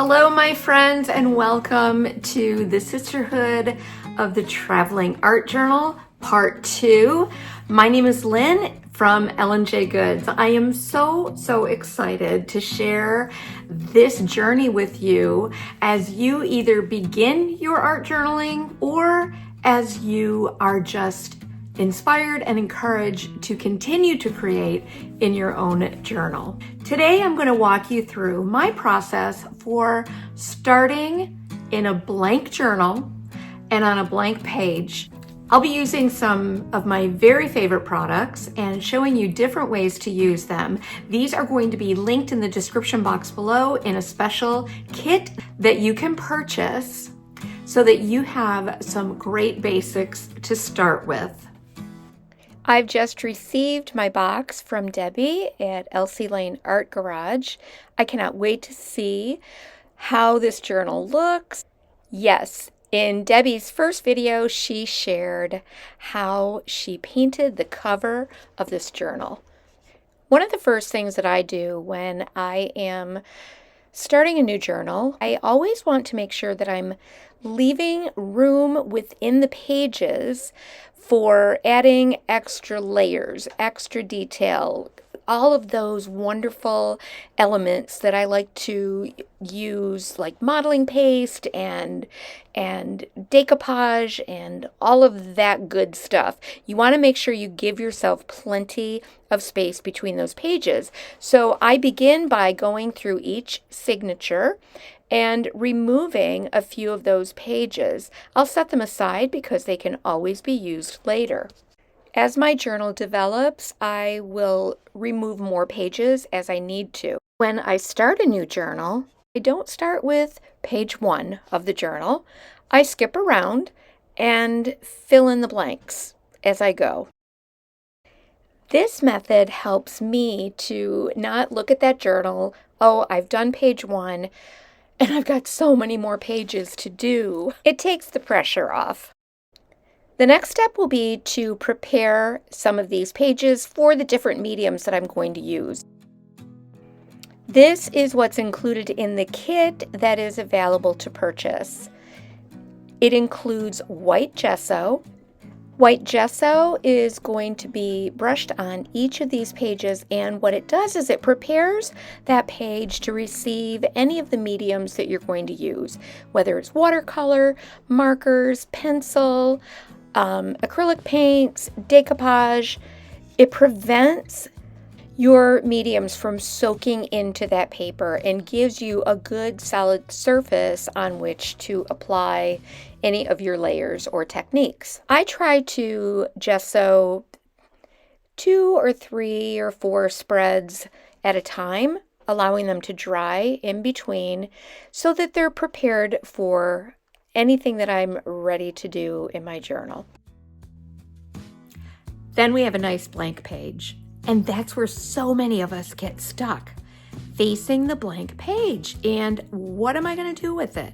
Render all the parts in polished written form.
Hello, my friends, and welcome to the Sisterhood of the Traveling Art Journal, Part 2. My name is Lynne from EJG'S. I am so excited to share this journey with you as you either begin your art journaling or as you are just inspired and encouraged to continue to create in your own journal. Today, I'm going to walk you through my process for starting in a blank journal and on a blank page. I'll be using some of my very favorite products and showing you different ways to use them. These are going to be linked in the description box below in a special kit that you can purchase so that you have some great basics to start with. I've just received my box from Debbie at Elsie Lane Art Garage. I cannot wait to see how this journal looks. Yes, in Debbie's first video, she shared how she painted the cover of this journal. One of the first things that I do when I am starting a new journal, I always want to make sure that I'm leaving room within the pages for adding extra layers, extra detail, all of those wonderful elements that I like to use, like modeling paste and decoupage and all of that good stuff. You want to make sure you give yourself plenty of space between those pages. So I begin by going through each signature and removing a few of those pages. I'll set them aside because they can always be used later. As my journal develops, I will remove more pages as I need to. When I start a new journal, I don't start with page 1 of the journal. I skip around and fill in the blanks as I go. This method helps me to not look at that journal, oh, I've done page 1, and I've got so many more pages to do. It takes the pressure off. The next step will be to prepare some of these pages for the different mediums that I'm going to use. This is what's included in the kit that is available to purchase. It includes white gesso. White gesso is going to be brushed on each of these pages, and what it does is it prepares that page to receive any of the mediums that you're going to use, whether it's watercolor, markers, pencil, acrylic paints, decoupage. It prevents your mediums from soaking into that paper and gives you a good solid surface on which to apply any of your layers or techniques. I try to gesso 2 or 3 or 4 spreads at a time, allowing them to dry in between so that they're prepared for anything that I'm ready to do in my journal. Then we have a nice blank page. And that's where so many of us get stuck, facing the blank page. And what am I going to do with it?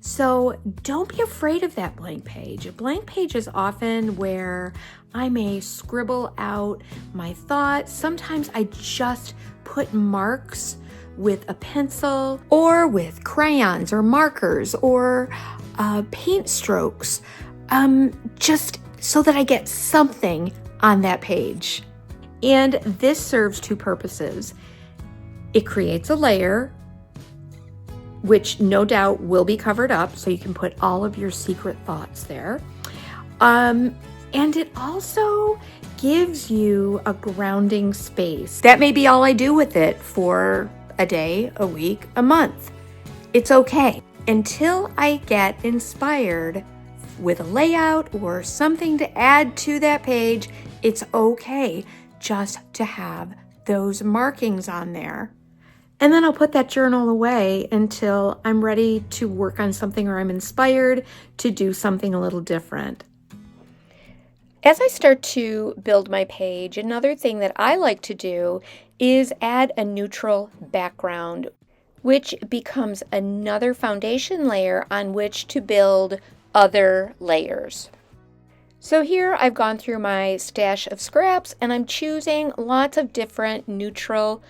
So don't be afraid of that blank page. A blank page is often where I may scribble out my thoughts. Sometimes I just put marks with a pencil or with crayons or markers or paint strokes, just so that I get something on that page. And this serves 2 purposes. It creates a layer, which no doubt will be covered up, so you can put all of your secret thoughts there. And it also gives you a grounding space. That may be all I do with it for a day, a week, a month. It's okay. Until I get inspired with a layout or something to add to that page, it's okay just to have those markings on there. And then I'll put that journal away until I'm ready to work on something or I'm inspired to do something a little different. As I start to build my page, another thing that I like to do is add a neutral background, which becomes another foundation layer on which to build other layers. So here I've gone through my stash of scraps and I'm choosing lots of different neutral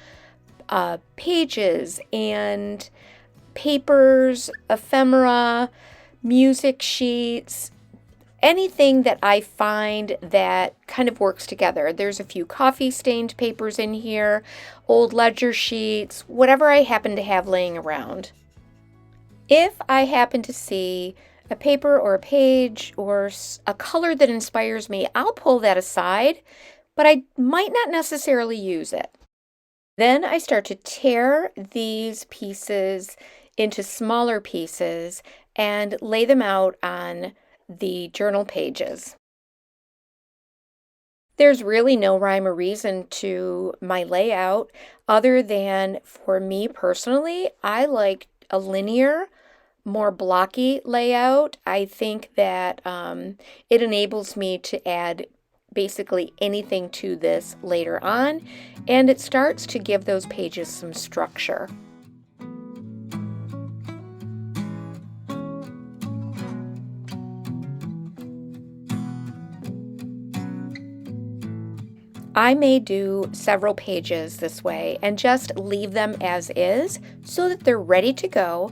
pages and papers, ephemera, music sheets, anything that I find that kind of works together. There's a few coffee stained papers in here, old ledger sheets, whatever I happen to have laying around. If I happen to see a paper or a page or a color that inspires me, I'll pull that aside, but I might not necessarily use it. Then I start to tear these pieces into smaller pieces and lay them out on the journal pages. There's really no rhyme or reason to my layout other than, for me personally, I like a linear, more blocky layout. I think that it enables me to add basically anything to this later on, and it starts to give those pages some structure. I may do several pages this way and just leave them as is so that they're ready to go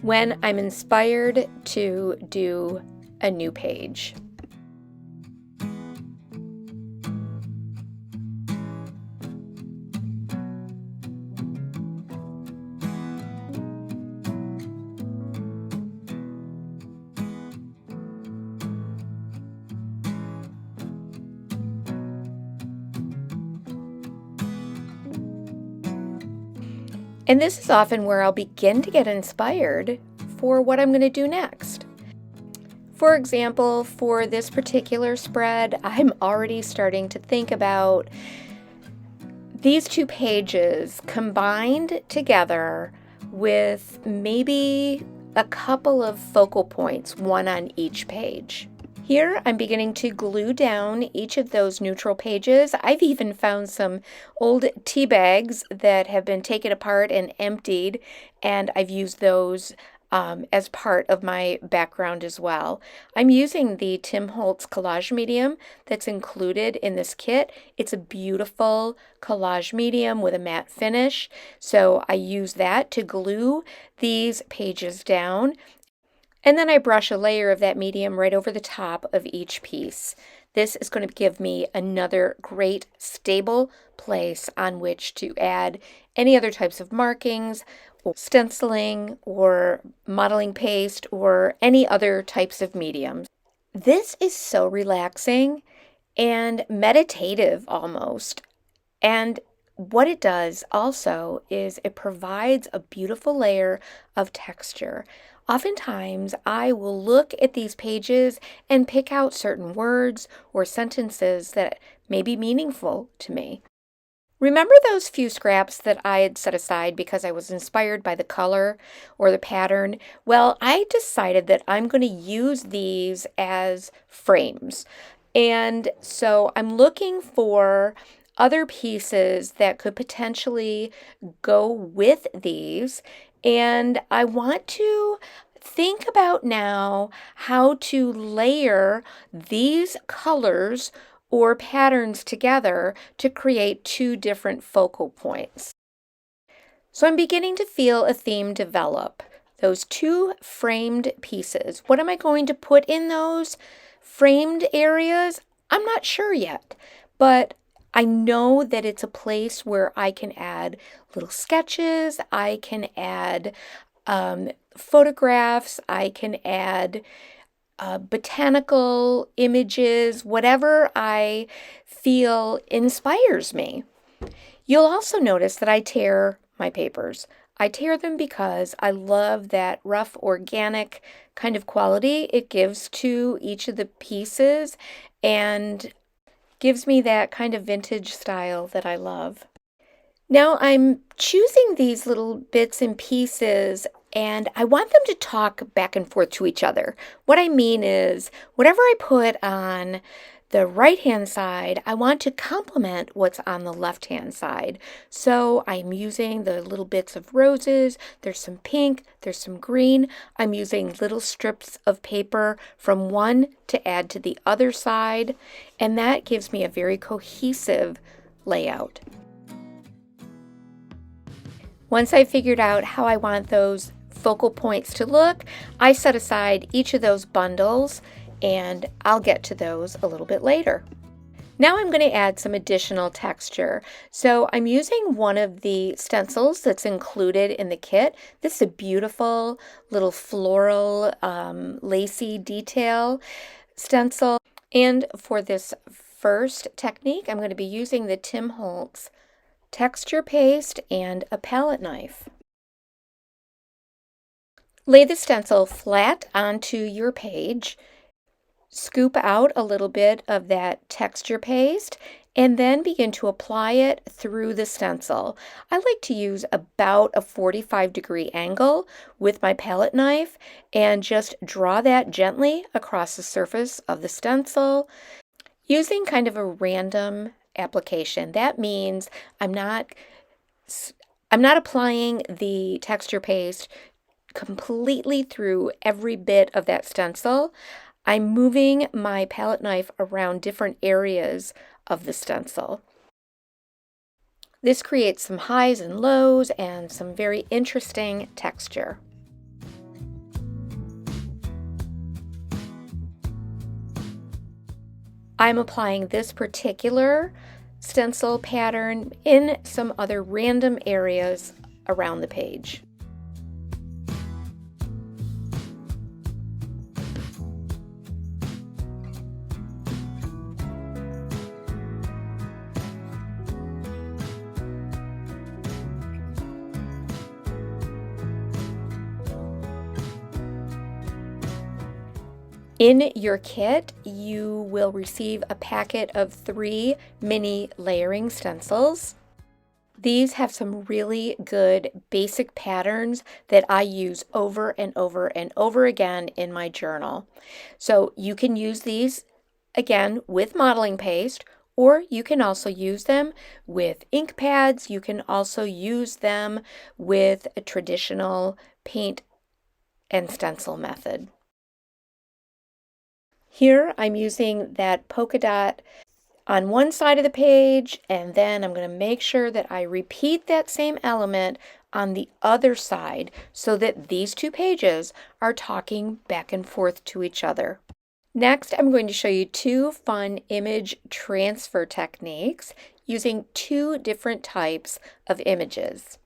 when I'm inspired to do a new page. And this is often where I'll begin to get inspired for what I'm going to do next. For example, for this particular spread, I'm already starting to think about these two pages combined together with maybe a couple of focal points, one on each page. Here I'm beginning to glue down each of those neutral pages. I've even found some old tea bags that have been taken apart and emptied, and I've used those as part of my background as well. I'm using the Tim Holtz collage medium that's included in this kit. It's a beautiful collage medium with a matte finish, so I use that to glue these pages down. And then I brush a layer of that medium right over the top of each piece. This is going to give me another great stable place on which to add any other types of markings, or stenciling, or modeling paste, or any other types of mediums. This is so relaxing and meditative almost. And what it does also is it provides a beautiful layer of texture. Oftentimes, I will look at these pages and pick out certain words or sentences that may be meaningful to me. Remember those few scraps that I had set aside because I was inspired by the color or the pattern? Well, I decided that I'm going to use these as frames. And so I'm looking for other pieces that could potentially go with these. And I want to think about now how to layer these colors or patterns together to create two different focal points. So I'm beginning to feel a theme develop. Those two framed pieces. What am I going to put in those framed areas? I'm not sure yet, but I know that it's a place where I can add little sketches, I can add photographs, I can add botanical images, whatever I feel inspires me. You'll also notice that I tear my papers. I tear them because I love that rough, organic kind of quality it gives to each of the pieces and gives me that kind of vintage style that I love. Now I'm choosing these little bits and pieces and I want them to talk back and forth to each other. What I mean is, whatever I put on the right-hand side, I want to complement what's on the left-hand side. So I'm using the little bits of roses, there's some pink, there's some green. I'm using little strips of paper from one to add to the other side, and that gives me a very cohesive layout. Once I figured out how I want those focal points to look, I set aside each of those bundles, and I'll get to those a little bit later. Now I'm going to add some additional texture. So I'm using one of the stencils that's included in the kit. This is a beautiful little floral lacy detail stencil. And for this first technique, I'm going to be using the Tim Holtz texture paste and a palette knife. Lay the stencil flat onto your page. Scoop out a little bit of that texture paste and then begin to apply it through the stencil. I like to use about a 45-degree angle with my palette knife and just draw that gently across the surface of the stencil using kind of a random application. That means I'm not applying the texture paste completely through every bit of that stencil. I'm moving my palette knife around different areas of the stencil. This creates some highs and lows and some very interesting texture. I'm applying this particular stencil pattern in some other random areas around the page. In your kit, you will receive a packet of 3 mini layering stencils. These have some really good basic patterns that I use over and over and over again in my journal. So you can use these again with modeling paste, or you can also use them with ink pads. You can also use them with a traditional paint and stencil method. Here I'm using that polka dot on one side of the page, and then I'm going to make sure that I repeat that same element on the other side so that these two pages are talking back and forth to each other. Next, I'm going to show you 2 fun image transfer techniques using 2 different types of images.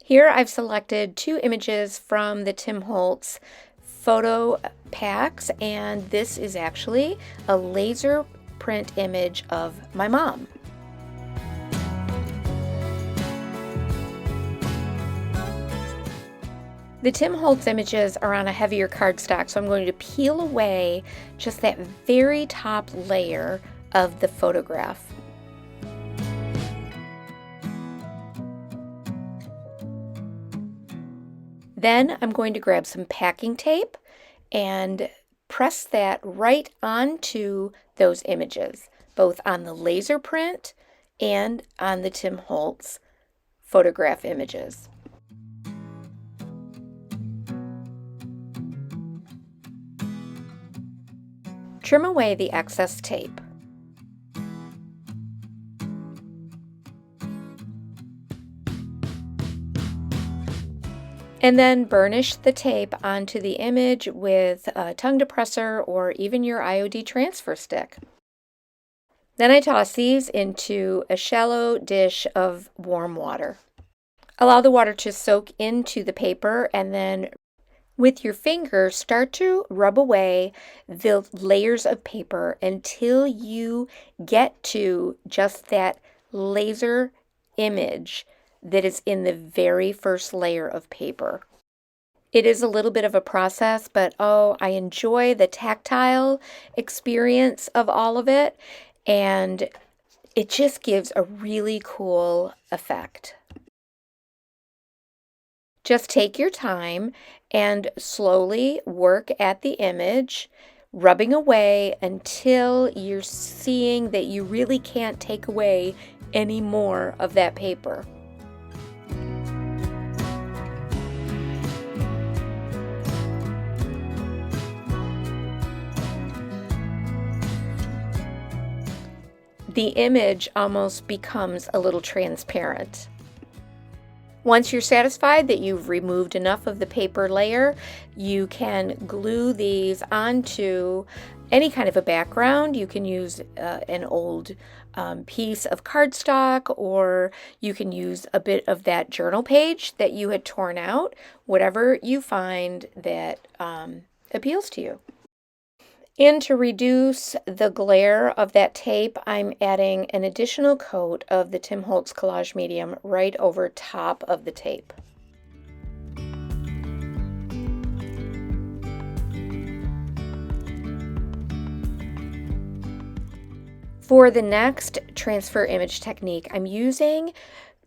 Here I've selected 2 images from the Tim Holtz photo packs, and this is actually a laser print image of my mom. The Tim Holtz images are on a heavier cardstock, so I'm going to peel away just that very top layer of the photograph. Then I'm going to grab some packing tape and press that right onto those images, both on the laser print and on the Tim Holtz photograph images. Trim away the excess tape. And then burnish the tape onto the image with a tongue depressor or even your IOD transfer stick. Then I toss these into a shallow dish of warm water. Allow the water to soak into the paper, and then with your finger start to rub away the layers of paper until you get to just that laser image that is in the very first layer of paper. It is a little bit of a process, but oh, I enjoy the tactile experience of all of it, and it just gives a really cool effect. Just take your time and slowly work at the image, rubbing away until you're seeing that you really can't take away any more of that paper. The image almost becomes a little transparent. Once you're satisfied that you've removed enough of the paper layer, you can glue these onto any kind of a background. You can use an old piece of cardstock, or you can use a bit of that journal page that you had torn out, whatever you find that appeals to you. And to reduce the glare of that tape, I'm adding an additional coat of the Tim Holtz Collage Medium right over top of the tape. For the next transfer image technique, I'm using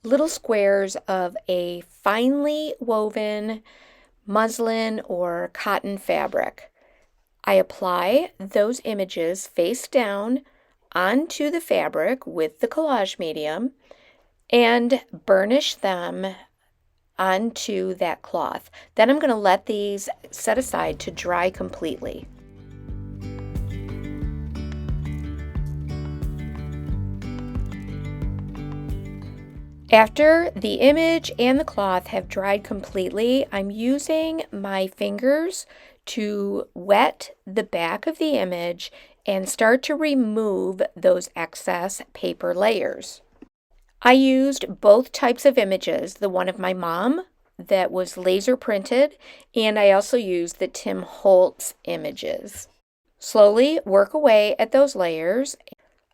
little squares of a finely woven muslin or cotton fabric. I apply those images face down onto the fabric with the collage medium and burnish them onto that cloth. Then I'm going to let these set aside to dry completely. After the image and the cloth have dried completely, I'm using my fingers to wet the back of the image and start to remove those excess paper layers. I used both types of images, the one of my mom that was laser printed, and I also used the Tim Holtz images. Slowly work away at those layers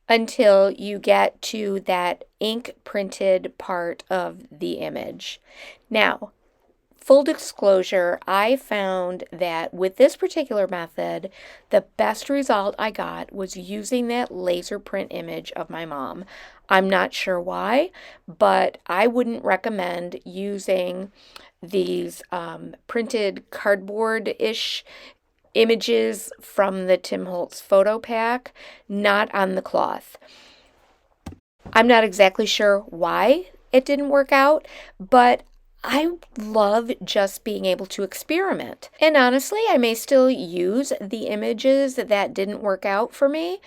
until you get to that ink printed part of the image. Now, full disclosure, I found that with this particular method, the best result I got was using that laser print image of my mom. I'm not sure why, but I wouldn't recommend using these printed cardboard-ish images from the Tim Holtz photo pack, not on the cloth. I'm not exactly sure why it didn't work out, but I love just being able to experiment. And honestly, I may still use the images that didn't work out for me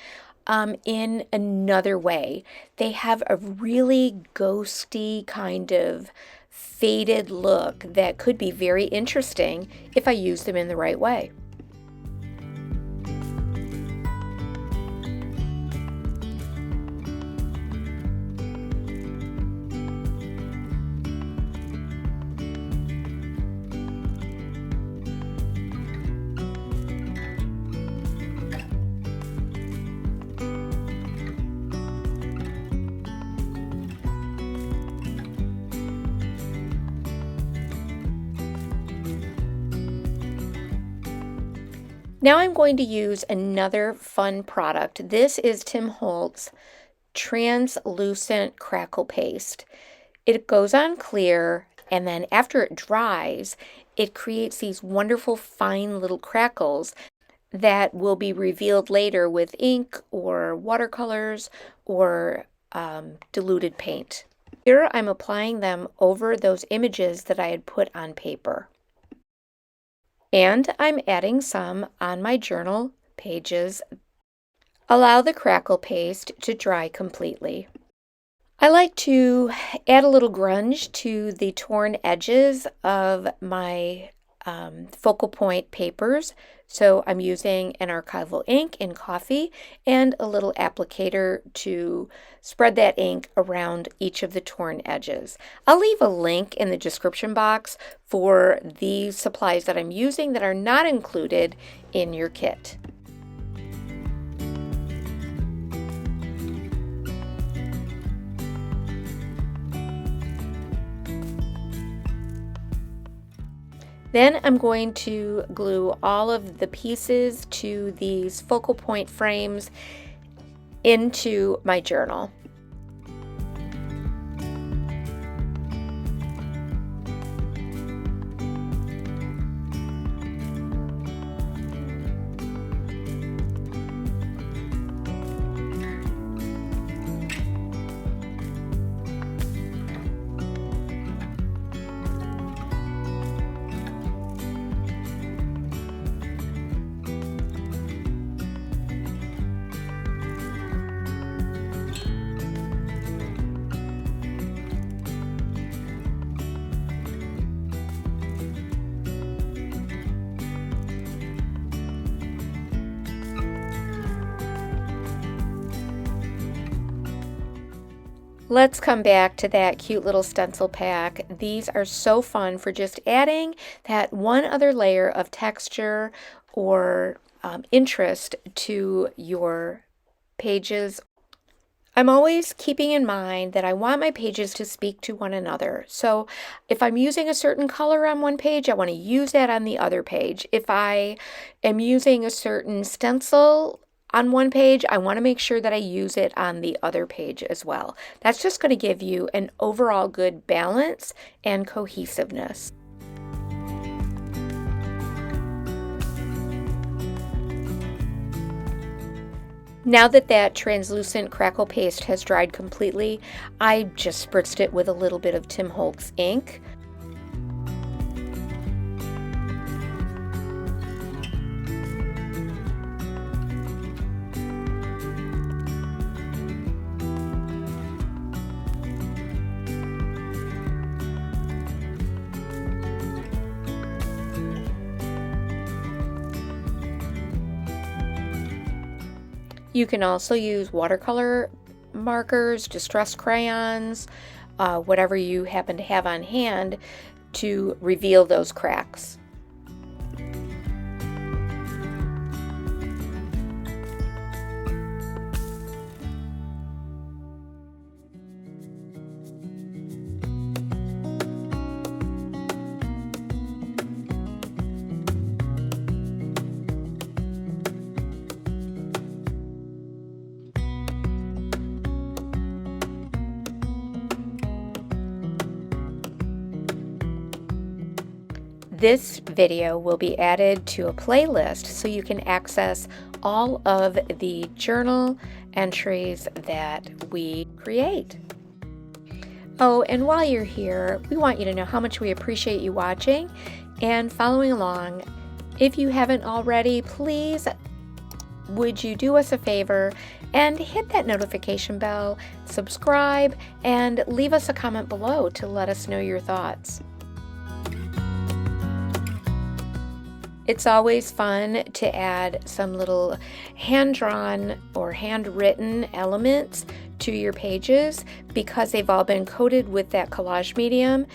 in another way. They have a really ghosty kind of faded look that could be very interesting if I use them in the right way. Now I'm going to use another fun product. This is Tim Holtz translucent crackle paste. It goes on clear, and then after it dries, it creates these wonderful fine little crackles that will be revealed later with ink or watercolors or diluted paint. Here I'm applying them over those images that I had put on paper. And I'm adding some on my journal pages. Allow the crackle paste to dry completely. I like to add a little grunge to the torn edges of my focal point papers. So I'm using an Archival Ink in coffee and a little applicator to spread that ink around each of the torn edges. I'll leave a link in the description box for these supplies that I'm using that are not included in your kit. Then I'm going to glue all of the pieces to these focal point frames into my journal. Let's come back to that cute little stencil pack. These are so fun for just adding that one other layer of texture or interest to your pages. I'm always keeping in mind that I want my pages to speak to one another. So if I'm using a certain color on one page, I want to use that on the other page. If I am using a certain stencil on one page, I want to make sure that I use it on the other page as well. That's just going to give you an overall good balance and cohesiveness. Now that that translucent crackle paste has dried completely, I just spritzed it with a little bit of Holtz ink. You can also use watercolor markers, distress crayons, whatever you happen to have on hand to reveal those cracks. This video will be added to a playlist so you can access all of the journal entries that we create. Oh, and while you're here, we want you to know how much we appreciate you watching and following along. If you haven't already, please would you do us a favor and hit that notification bell, subscribe, and leave us a comment below to let us know your thoughts. It's always fun to add some little hand-drawn or handwritten elements to your pages because they've all been coated with that collage medium.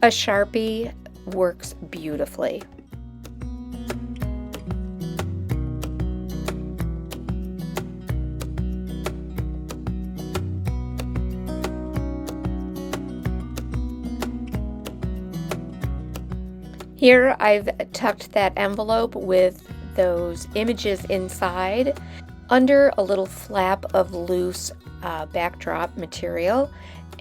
A Sharpie works beautifully. Here I've tucked that envelope with those images inside under a little flap of loose backdrop material,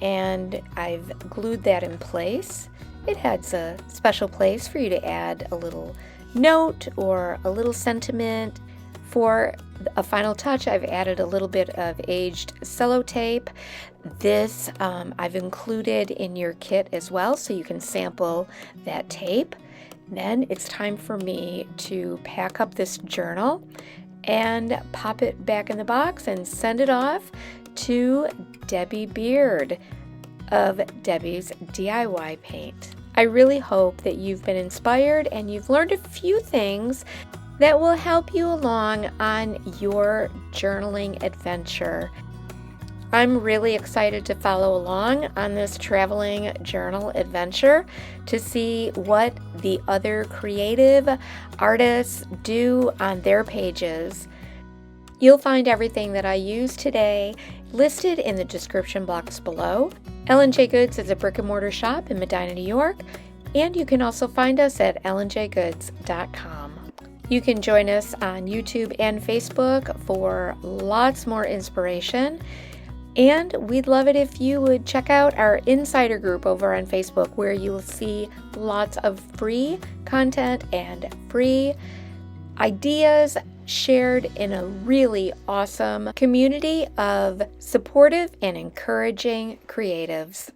and I've glued that in place. It adds a special place for you to add a little note or a little sentiment. For a final touch, I've added a little bit of aged sellotape. This I've included in your kit as well, so you can sample that tape. Then it's time for me to pack up this journal and pop it back in the box and send it off to Debbie Beard of Debbie's DIY Paint. I really hope that you've been inspired and you've learned a few things that will help you along on your journaling adventure. I'm really excited to follow along on this traveling journal adventure to see what the other creative artists do on their pages. You'll find everything that I use today listed in the description box below. L&J Goods is a brick and mortar shop in Medina, New York, and you can also find us at lnjgoods.com. You can join us on YouTube and Facebook for lots more inspiration. And we'd love it if you would check out our insider group over on Facebook, where you'll see lots of free content and free ideas shared in a really awesome community of supportive and encouraging creatives.